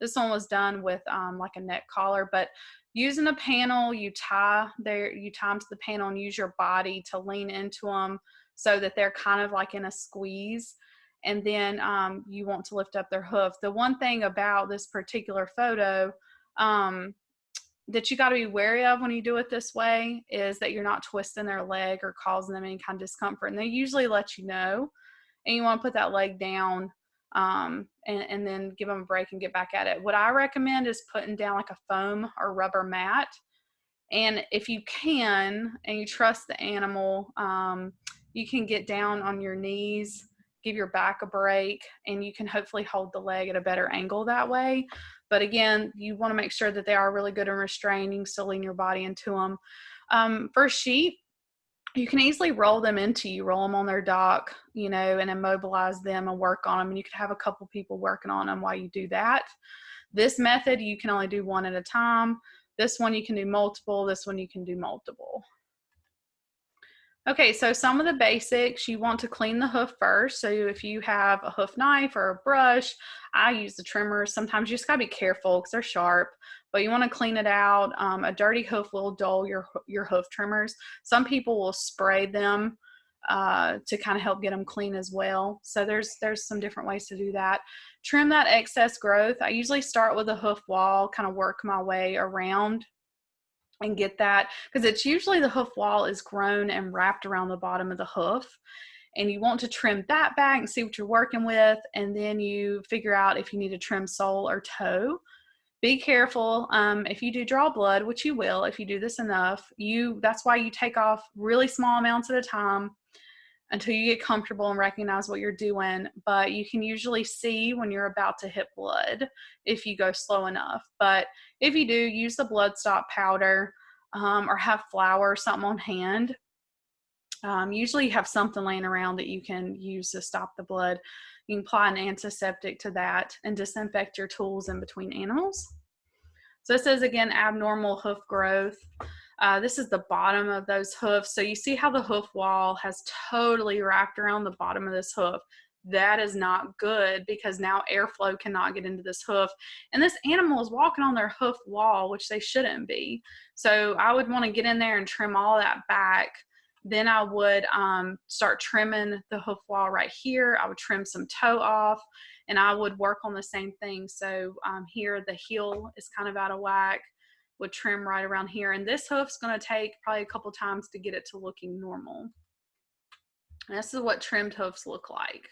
This one was done with like a neck collar, but using a panel, you tie them to the panel and use your body to lean into them so that they're kind of like in a squeeze. And then you want to lift up their hoof. The one thing about this particular photo that you got to be wary of when you do it this way is that you're not twisting their leg or causing them any kind of discomfort. And they usually let you know, and you want to put that leg down and then give them a break and get back at it. What I recommend is putting down like a foam or rubber mat. And if you can, and you trust the animal, you can get down on your knees, give your back a break, and you can hopefully hold the leg at a better angle that way. But again, you want to make sure that they are really good and restrained. You can still lean your body into them. For sheep, you can easily roll them on their dock, and immobilize them and work on them. And you could have a couple people working on them while you do that. This method, you can only do one at a time. This one you can do multiple. This one you can do multiple. Okay, so some of the basics, you want to clean the hoof first. So if you have a hoof knife or a brush, I use the trimmers. Sometimes you just gotta be careful because they're sharp, but you want to clean it out. A dirty hoof will dull your hoof trimmers. Some people will spray them to kind of help get them clean as well. So there's some different ways to do that. Trim that excess growth. I usually start with a hoof wall, kind of work my way around and get that, because it's usually the hoof wall is grown and wrapped around the bottom of the hoof, and you want to trim that back and see what you're working with, and then you figure out if you need to trim sole or toe, Be careful. If you do draw blood, which you will if you do this enough, that's why you take off really small amounts at a time until you get comfortable and recognize what you're doing. But you can usually see when you're about to hit blood if you go slow enough. But if you do, use the blood stop powder or have flour or something on hand. Usually you have something laying around that you can use to stop the blood. You can apply an antiseptic to that and disinfect your tools in between animals. So this is, again, abnormal hoof growth. This is the bottom of those hoofs. So you see how the hoof wall has totally wrapped around the bottom of this hoof. That is not good because now airflow cannot get into this hoof. And this animal is walking on their hoof wall, which they shouldn't be. So I would want to get in there and trim all that back. Then I would start trimming the hoof wall right here. I would trim some toe off, and I would work on the same thing. So here the heel is kind of out of whack. Would trim right around here. And this hoof's going to take probably a couple times to get it to looking normal. And this is what trimmed hoofs look like.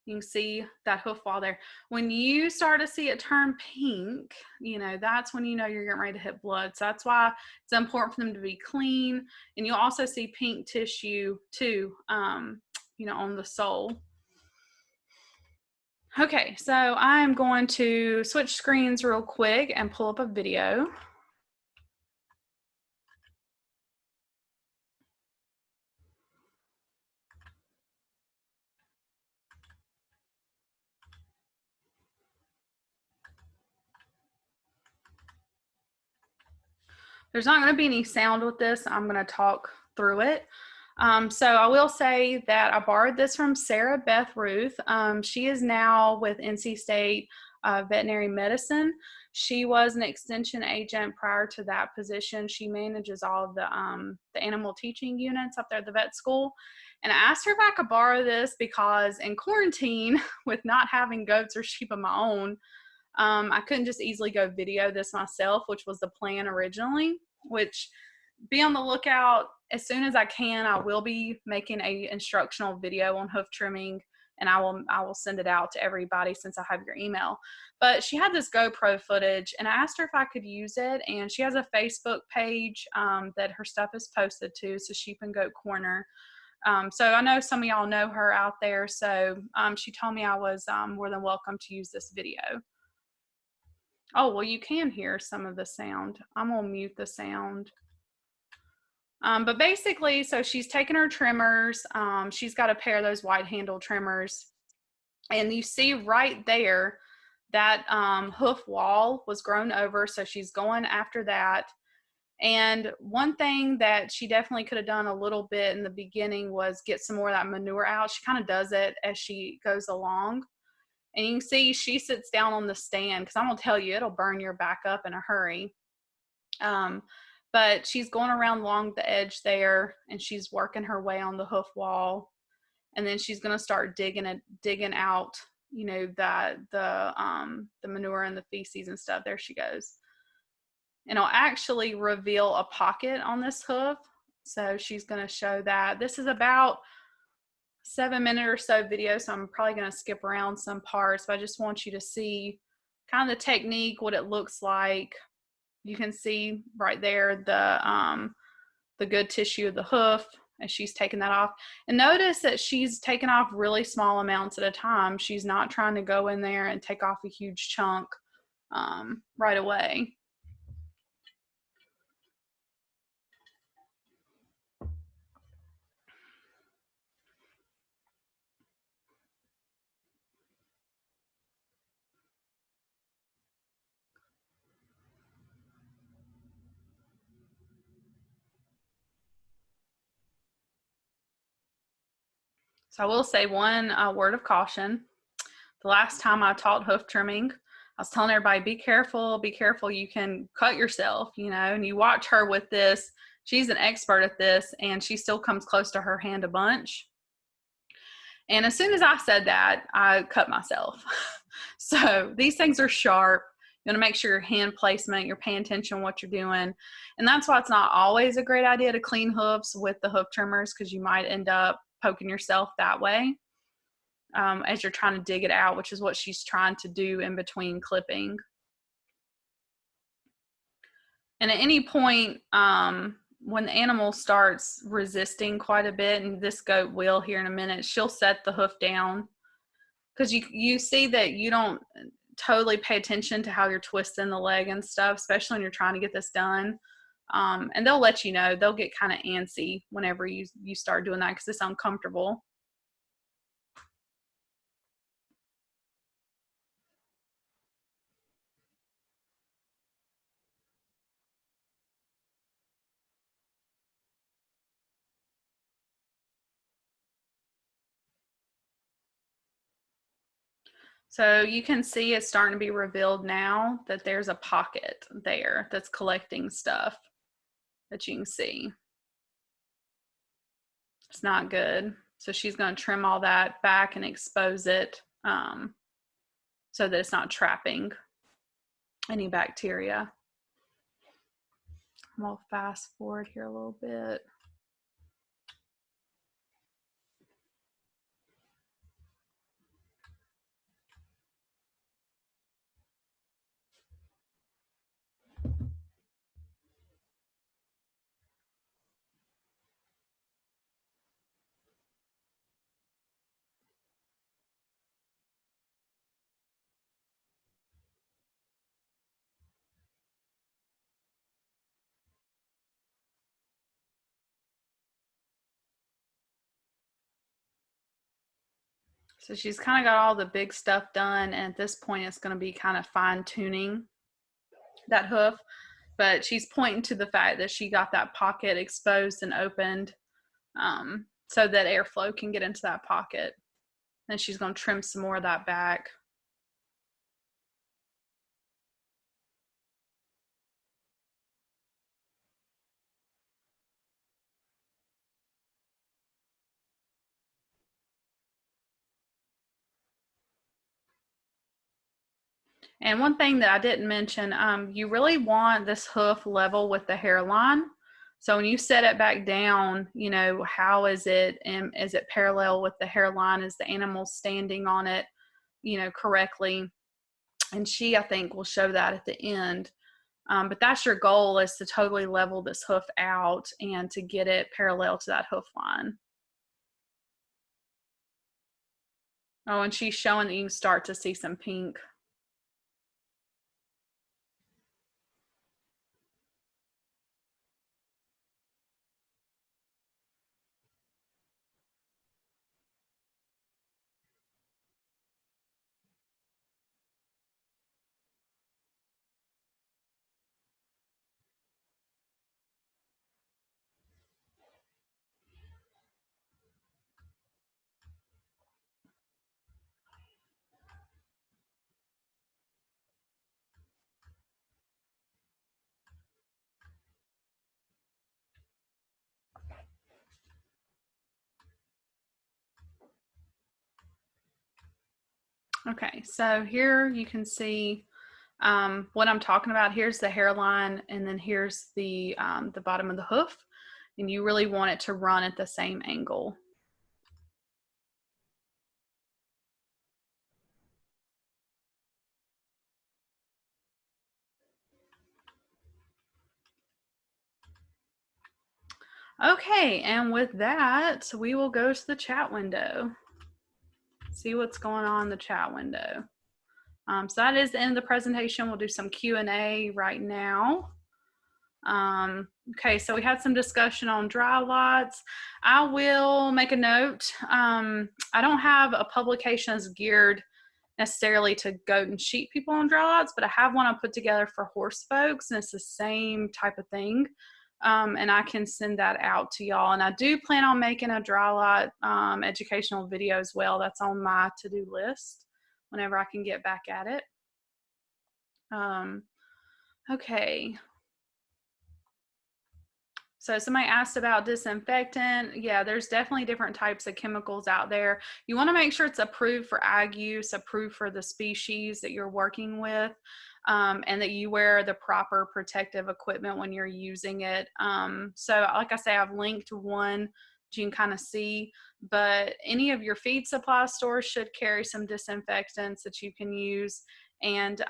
You can see that hoof wall there. When you start to see it turn pink, you know, that's when you know you're getting ready to hit blood. So that's why it's important for them to be clean. And you'll also see pink tissue too, you know, on the sole. Okay, so I'm going to switch screens real quick and pull up a video. There's not going to be any sound with this. I'm going to talk through it. So I will say that I borrowed this from Sarah Beth Ruth. She is now with NC State Veterinary Medicine. She was an extension agent prior to that position. She manages all of the animal teaching units up there at the vet school. And I asked her if I could borrow this because in quarantine, with not having goats or sheep of my own, I couldn't just easily go video this myself, which was the plan originally, which be on the lookout. As soon as I can, I will be making a instructional video on hoof trimming, and I will send it out to everybody since I have your email. But she had this GoPro footage, and I asked her if I could use it, and she has a Facebook page that her stuff is posted to, so Sheep and Goat Corner. So I know some of y'all know her out there, so she told me I was more than welcome to use this video. Oh, well, you can hear some of the sound. I'm gonna mute the sound. But basically, so she's taken her trimmers. She's got a pair of those wide handle trimmers. And you see right there that hoof wall was grown over. So she's going after that. And one thing that she definitely could have done a little bit in the beginning was get some more of that manure out. She kind of does it as she goes along. And you can see she sits down on the stand because I'm going to tell you, it'll burn your back up in a hurry. But she's going around along the edge there, and she's working her way on the hoof wall. And then she's going to start digging out, you know, the manure and the feces and stuff. There she goes. And I'll actually reveal a pocket on this hoof. So she's going to show that. This is about 7-minute or so video, so I'm probably going to skip around some parts, but I just want you to see kind of the technique, what it looks like. You can see right there the good tissue of the hoof as she's taking that off. And notice that she's taking off really small amounts at a time. She's not trying to go in there and take off a huge chunk right away. So I will say one word of caution. The last time I taught hoof trimming, I was telling everybody, be careful, you can cut yourself, you know, and you watch her with this. She's an expert at this, and she still comes close to her hand a bunch. And as soon as I said that, I cut myself. So these things are sharp. You want to make sure your hand placement, you're paying attention to what you're doing. And that's why it's not always a great idea to clean hoofs with the hoof trimmers, because you might end up poking yourself that way as you're trying to dig it out, which is what she's trying to do in between clipping. And at any point, when the animal starts resisting quite a bit, and this goat will here in a minute, she'll set the hoof down, because you see that you don't totally pay attention to how you're twisting the leg and stuff, especially when you're trying to get this done. And they'll let you know. They'll get kind of antsy whenever you start doing that because it's uncomfortable. So you can see it's starting to be revealed now that there's a pocket there that's collecting stuff that you can see. It's not good. So she's going to trim all that back and expose it so that it's not trapping any bacteria. We'll fast forward here a little bit. So she's kind of got all the big stuff done, and at this point it's going to be kind of fine-tuning that hoof, but she's pointing to the fact that she got that pocket exposed and opened so that airflow can get into that pocket. And she's going to trim some more of that back. And one thing that I didn't mention, you really want this hoof level with the hairline. So when you set it back down, you know, how is it, and is it parallel with the hairline? Is the animal standing on it, you know, correctly? And she, I think, will show that at the end. But that's your goal, is to totally level this hoof out and to get it parallel to that hoof line. Oh, and she's showing that you can start to see some pink. Okay, so here you can see what I'm talking about. Here's the hairline, and then here's the bottom of the hoof, and you really want it to run at the same angle. Okay, and with that, we will go to the chat window. See what's going on in the chat window. So that is the end of the presentation. We'll do some Q&A right now. Okay, so we had some discussion on dry lots. I will make a note. I don't have a publication that's geared necessarily to goat and sheep people on dry lots, but I have one I put together for horse folks, and it's the same type of thing. And I can send that out to y'all. And I do plan on making a dry lot educational video as well. That's on my to-do list whenever I can get back at it. Okay. So somebody asked about disinfectant. Yeah, there's definitely different types of chemicals out there. You want to make sure it's approved for ag use, approved for the species that you're working with, and that you wear the proper protective equipment when you're using it. So like I say, I've linked one that you can kind of see, but any of your feed supply stores should carry some disinfectants that you can use. and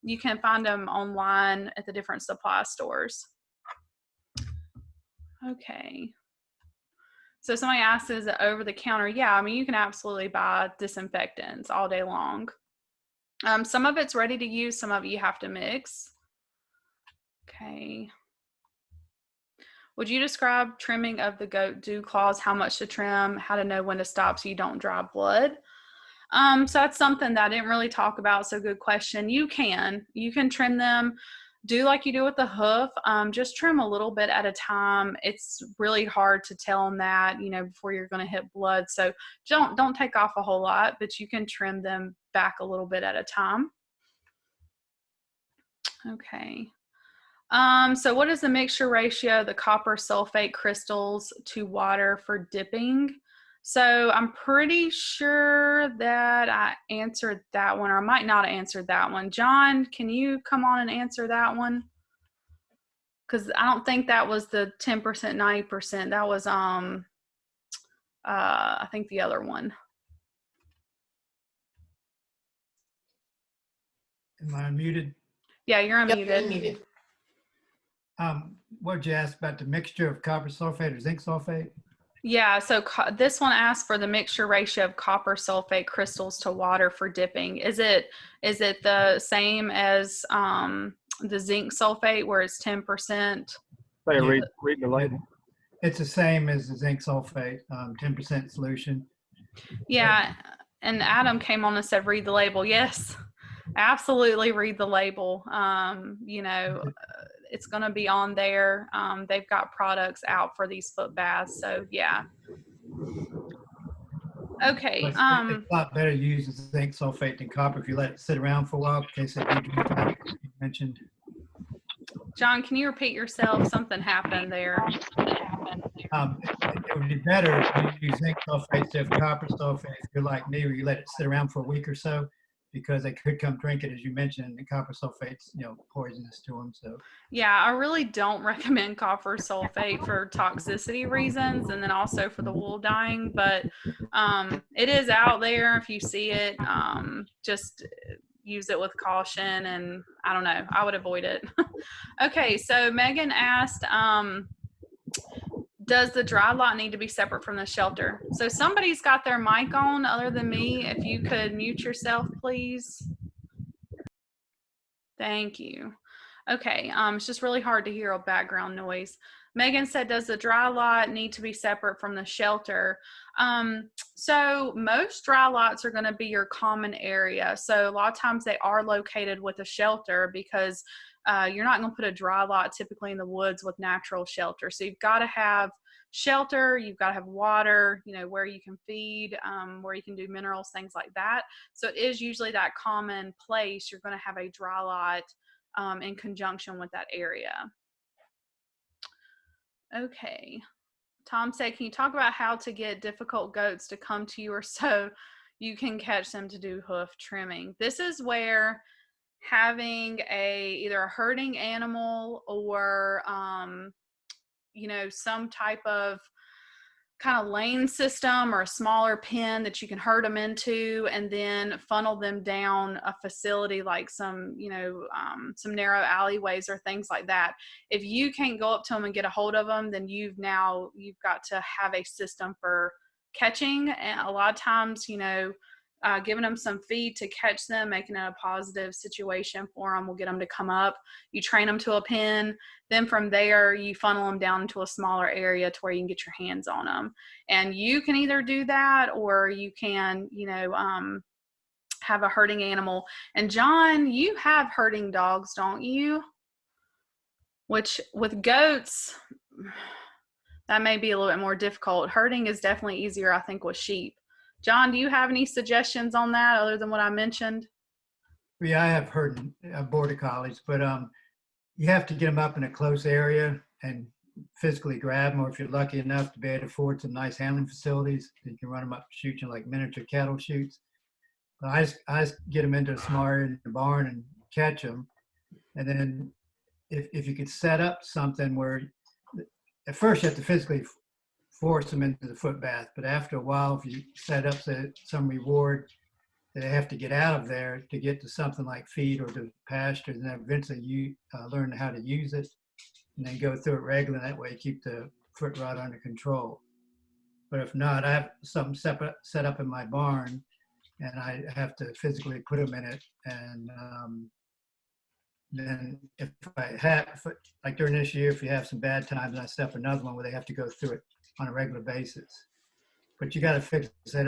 you can find them online at the different supply stores. Okay. So somebody asked, is it over the counter? Yeah, I mean, you can absolutely buy disinfectants all day long. Some of it's ready to use, some of it you have to mix. Okay. Would you describe trimming of the goat dew claws, how much to trim, how to know when to stop so you don't draw blood? So that's something that I didn't really talk about, so good question. You can trim them, do like you do with the hoof, just trim a little bit at a time. It's really hard to tell them that, you know, before you're going to hit blood. So don't take off a whole lot, but you can trim them back a little bit at a time. Okay. So what is the mixture ratio of the copper sulfate crystals to water for dipping? So I'm pretty sure that I answered that one, or I might not have answered that one. John, can you come on and answer that one? Because I don't think that was the 10%, 90%. That was I think the other one. Am I unmuted? Yeah, you're unmuted. Yep, unmuted. What did you ask about the mixture of copper sulfate or zinc sulfate? Yeah, so this one asks for the mixture ratio of copper sulfate crystals to water for dipping. Is it the same as the zinc sulfate where it's 10%? Say, Yeah. read the label. It's the same as the zinc sulfate, 10% solution. Yeah, and Adam came on and said, read the label. Yes, absolutely read the label. You know, it's going to be on there. They've got products out for these foot baths. So yeah. Okay. It's a lot better to use zinc sulfate than copper if you let it sit around for a while, in case it you mentioned. John, can you repeat yourself? Something happened there. It would be better if you use zinc sulfate instead of copper sulfate if you're like me, where you let it sit around for a week or so, because they could come drink it, as you mentioned, and the copper sulfate's, you know, poisonous to them. So yeah, I really don't recommend copper sulfate for toxicity reasons, and then also for the wool dyeing, but it is out there. If you see it, just use it with caution, and I don't know, I would avoid it. Okay, so Megan asked, does the dry lot need to be separate from the shelter? So somebody's got their mic on other than me. If you could mute yourself, please. Thank you. Okay, it's just really hard to hear a background noise. Megan said, does the dry lot need to be separate from the shelter? So most dry lots are going to be your common area. So a lot of times they are located with a shelter because you're not going to put a dry lot typically in the woods with natural shelter. So you've got to have shelter, you've got to have water, you know, where you can feed, where you can do minerals, things like that. So it is usually that common place. You're going to have a dry lot in conjunction with that area. Okay. Tom said, can you talk about how to get difficult goats to come to you or so you can catch them to do hoof trimming? This is where having either a herding animal or, you know, some type of kind of lane system or a smaller pen that you can herd them into and then funnel them down a facility like some, you know, some narrow alleyways or things like that. If you can't go up to them and get a hold of them, then you've got to have a system for catching. And a lot of times, you know, giving them some feed to catch them, making it a positive situation for them will get them to come up. You train them to a pen. Then from there, you funnel them down into a smaller area to where you can get your hands on them. And you can either do that or you can, you know, have a herding animal. And John, you have herding dogs, don't you? Which with goats, that may be a little bit more difficult. Herding is definitely easier, I think, with sheep. John, do you have any suggestions on that other than what I mentioned? yeah, I have heard border collies, but you have to get them up in a close area and physically grab them, or if you're lucky enough to be able to afford some nice handling facilities, you can run them up shoots like miniature cattle chutes. But I just get them into a small area in the barn and catch them. And then if you could set up something where at first you have to physically force them into the foot bath, but after a while, if you set up some reward They have to get out of there to get to something like feed or to pasture, and then eventually you learn how to use it, and then go through it regularly. That way, keep the foot rot under control. But if not, I have something set up in my barn, and I have to physically put them in it. And then if I have, like during this year, if you have some bad times, I set up another one where they have to go through it on a regular basis. But you got to fix it.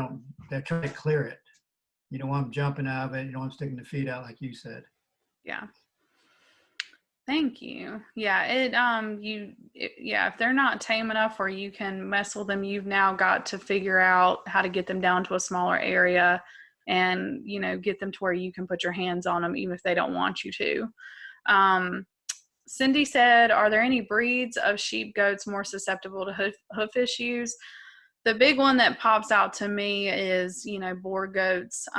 They're trying to clear it. You don't want them jumping out of it. You don't want them sticking the feet out, like you said. Yeah. Thank you. Yeah, if they're not tame enough where you can mess with them, you've now got to figure out how to get them down to a smaller area and, get them to where you can put your hands on them, even if they don't want you to. Cindy said, are there any breeds of sheep, goats more susceptible to hoof issues? The big one that pops out to me is, boar goats.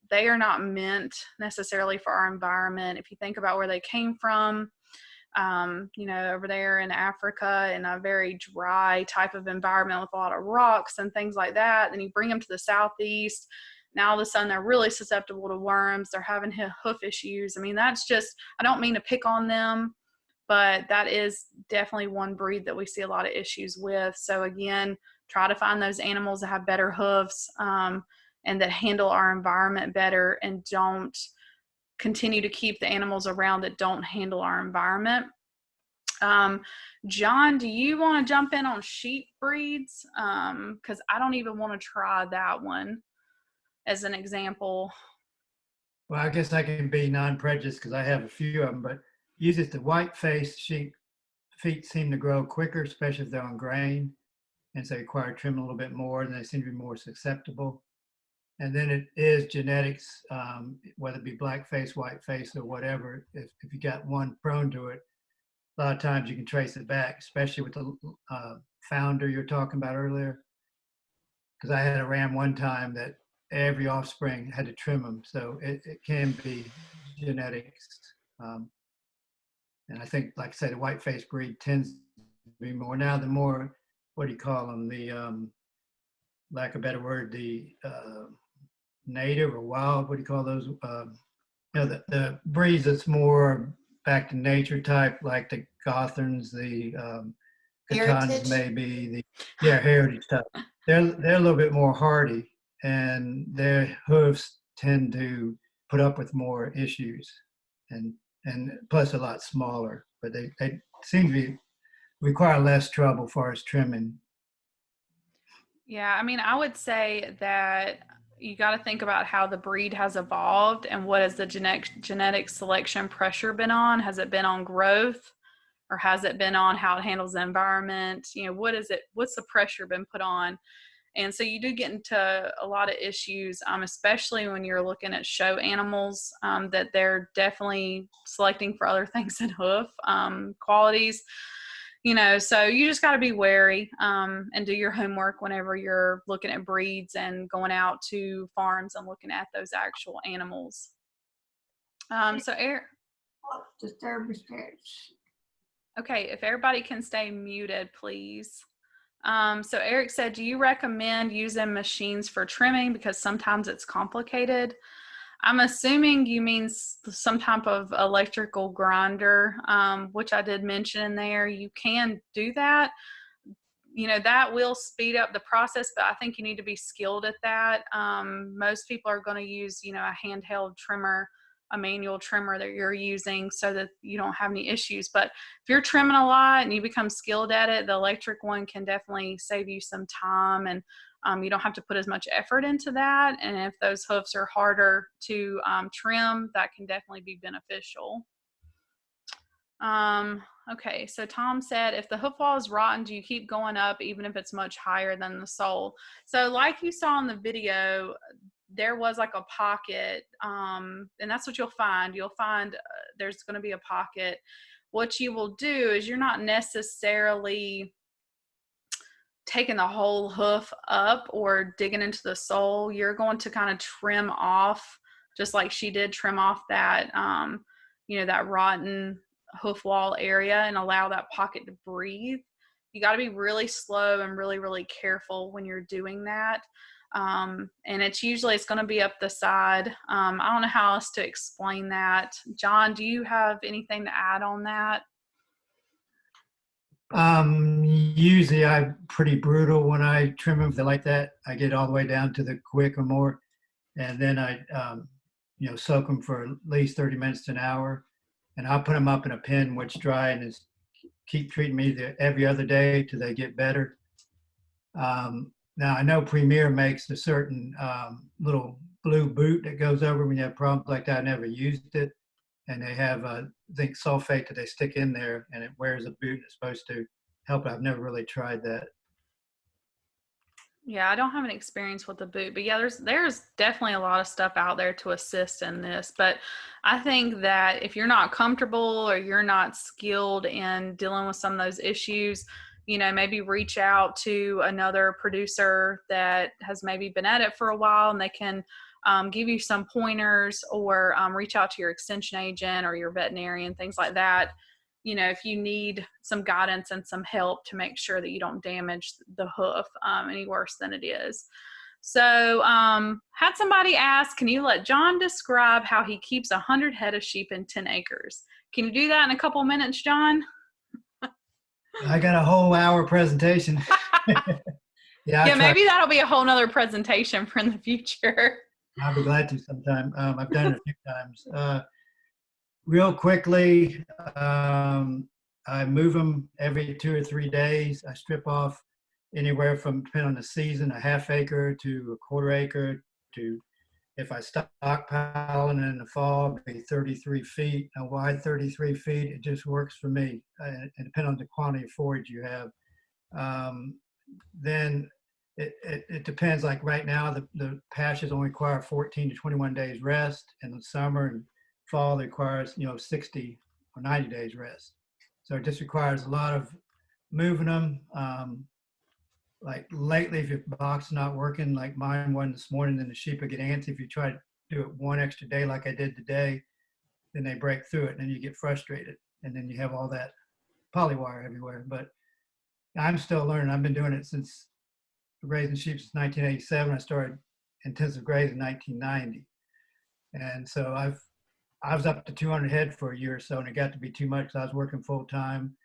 They are not meant necessarily for our environment. If you think about where they came from, over there in Africa in a very dry type of environment with a lot of rocks and things like that, then you bring them to the southeast. Now all of a sudden they're really susceptible to worms. They're having hoof issues. I mean, that's just, I don't mean to pick on them, but that is definitely one breed that we see a lot of issues with. So again, try to find those animals that have better hoofs and that handle our environment better, and don't continue to keep the animals around that don't handle our environment. John, do you want to jump in on sheep breeds? Because I don't even want to try that one as an example. Well, I guess I can be non-prejudiced because I have a few of them, but usually the white-faced sheep feet seem to grow quicker, especially if they're on grain, and so they require trimming a little bit more, and they seem to be more susceptible. And then it is genetics, whether it be black face, white face, or whatever. If you got one prone to it, a lot of times you can trace it back, especially with the founder you were talking about earlier. Because I had a ram one time that every offspring had to trim them. So it can be genetics. And I think, like I said, the white face breed tends to be more. Now the more, what do you call them? The, lack of a better word, the native or wild, what do you call those? The breeds that's more back to nature type, like the Gotherns, the Catans, maybe the heritage type. They're a little bit more hardy, and their hooves tend to put up with more issues, and plus a lot smaller. But they seem to require less trouble as far as trimming. Yeah, I mean, I would say that you got to think about how the breed has evolved and what has the genetic selection pressure been on. Has it been on growth, or has it been on how it handles the environment? What's the pressure been put on? And so you do get into a lot of issues, especially when you're looking at show animals, that they're definitely selecting for other things than hoof qualities. So you just got to be wary and do your homework whenever you're looking at breeds and going out to farms and looking at those actual animals. So Eric. Okay, if everybody can stay muted, please. So Eric said, do you recommend using machines for trimming because sometimes it's complicated? I'm assuming you mean some type of electrical grinder, which I did mention in there. You can do that. That will speed up the process, but I think you need to be skilled at that. Most people are going to use, a handheld trimmer, a manual trimmer that you're using so that you don't have any issues. But if you're trimming a lot and you become skilled at it, the electric one can definitely save you some time, and you don't have to put as much effort into that. And if those hoofs are harder to trim, that can definitely be beneficial. Okay, so Tom said, if the hoof wall is rotten, do you keep going up even if it's much higher than the sole? So like you saw in the video, there was like a pocket, and that's what you'll find. You'll find there's going to be a pocket. What you will do is you're not necessarily taking the whole hoof up or digging into the sole. You're going to kind of trim off, just like she did, trim off that, that rotten hoof wall area and allow that pocket to breathe. You got to be really slow and really, really careful when you're doing that. And it's going to be up the side. I don't know how else to explain that. John, do you have anything to add on that? Usually I'm pretty brutal when I trim them like that. I get all the way down to the quick or more, and then I, soak them for at least 30 minutes to an hour, and I'll put them up in a pen, which dry, and is keep treating me every other day till they get better. Now I know Premier makes a certain little blue boot that goes over when you have problems like that. I never used it. And they have zinc sulfate that they stick in there, and it wears a boot. It's supposed to help. I've never really tried that. Yeah, I don't have an experience with the boot, but yeah, there's definitely a lot of stuff out there to assist in this. But I think that if you're not comfortable or you're not skilled in dealing with some of those issues, maybe reach out to another producer that has maybe been at it for a while, and they can give you some pointers, or reach out to your extension agent or your veterinarian, things like that. If you need some guidance and some help to make sure that you don't damage the hoof any worse than it is. So had somebody ask, can you let John describe how he keeps 100 head of sheep in 10 acres? Can you do that in a couple minutes, John? I got a whole hour presentation. Yeah, maybe that'll be a whole nother presentation for in the future. I'll be glad to sometime. I've done it a few times. Real quickly, I move them every 2 or 3 days. I strip off anywhere from, depending on the season, a half acre to a quarter acre to, if I stockpiling in the fall, be 33 feet. A wide 33 feet, it just works for me. And depending on the quantity of forage you have. Then it depends. Like right now, the pastures only require 14 to 21 days rest. In the summer and fall, it requires 60 or 90 days rest. So it just requires a lot of moving them. Like lately, if your box is not working, like mine wasn't this morning, then the sheep will get antsy. If you try to do it one extra day like I did today, then they break through it, and then you get frustrated, and then you have all that polywire everywhere. But I'm still learning. I've been doing it since raising sheep since 1987. I started intensive grazing in 1990, and so I was up to 200 head for a year or so, and it got to be too much because I was working full time,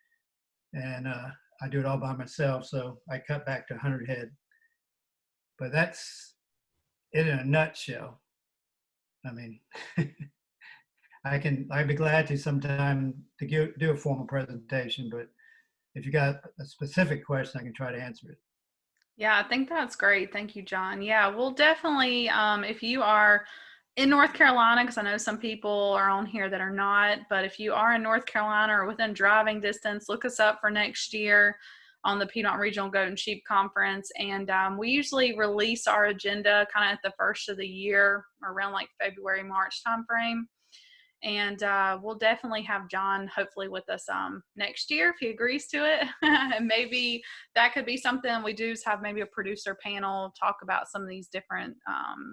and I do it all by myself. So I cut back to 100 head. But that's it in a nutshell. I mean, I'd be glad to sometime to do a formal presentation, but if you got a specific question, I can try to answer it. Yeah, I think that's great. Thank you, John. Yeah, we'll definitely, if you are in North Carolina, because I know some people are on here that are not, but if you are in North Carolina or within driving distance, look us up for next year on the Piedmont Regional Goat and Sheep Conference. And we usually release our agenda kind of at the first of the year, around like February, March timeframe. And we'll definitely have John hopefully with us next year if he agrees to it. And maybe that could be something we do, is have maybe a producer panel talk about some of these different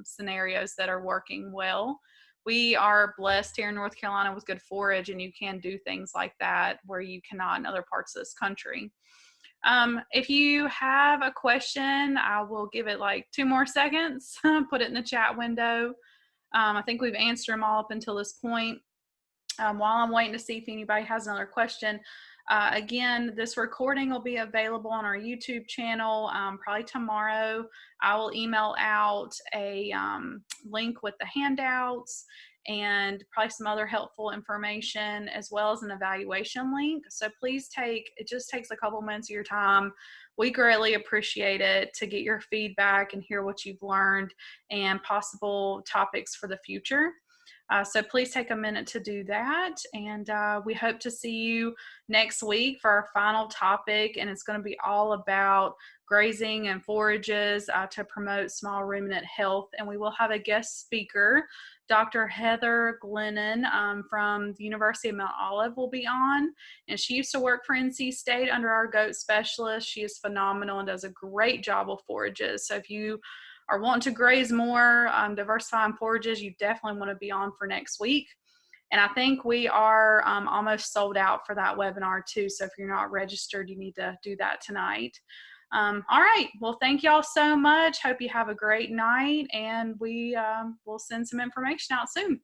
scenarios that are working well. We are blessed here in North Carolina with good forage, and you can do things like that where you cannot in other parts of this country. If you have a question, I will give it like 2 more seconds, put it in the chat window. I think we've answered them all up until this point. While I'm waiting to see if anybody has another question, again, this recording will be available on our YouTube channel probably tomorrow. I will email out a link with the handouts and probably some other helpful information, as well as an evaluation link. So please it just takes a couple minutes of your time. We greatly appreciate it to get your feedback and hear what you've learned and possible topics for the future. So please take a minute to do that. And we hope to see you next week for our final topic. And it's going to be all about grazing and forages to promote small ruminant health. And we will have a guest speaker, Dr. Heather Glennon from the University of Mount Olive will be on. And she used to work for NC State under our goat specialist. She is phenomenal and does a great job with forages. So if you are wanting to graze more, diversifying forages, you definitely want to be on for next week. And I think we are almost sold out for that webinar too. So if you're not registered, you need to do that tonight. All right. Well, thank y'all so much. Hope you have a great night, and we will send some information out soon.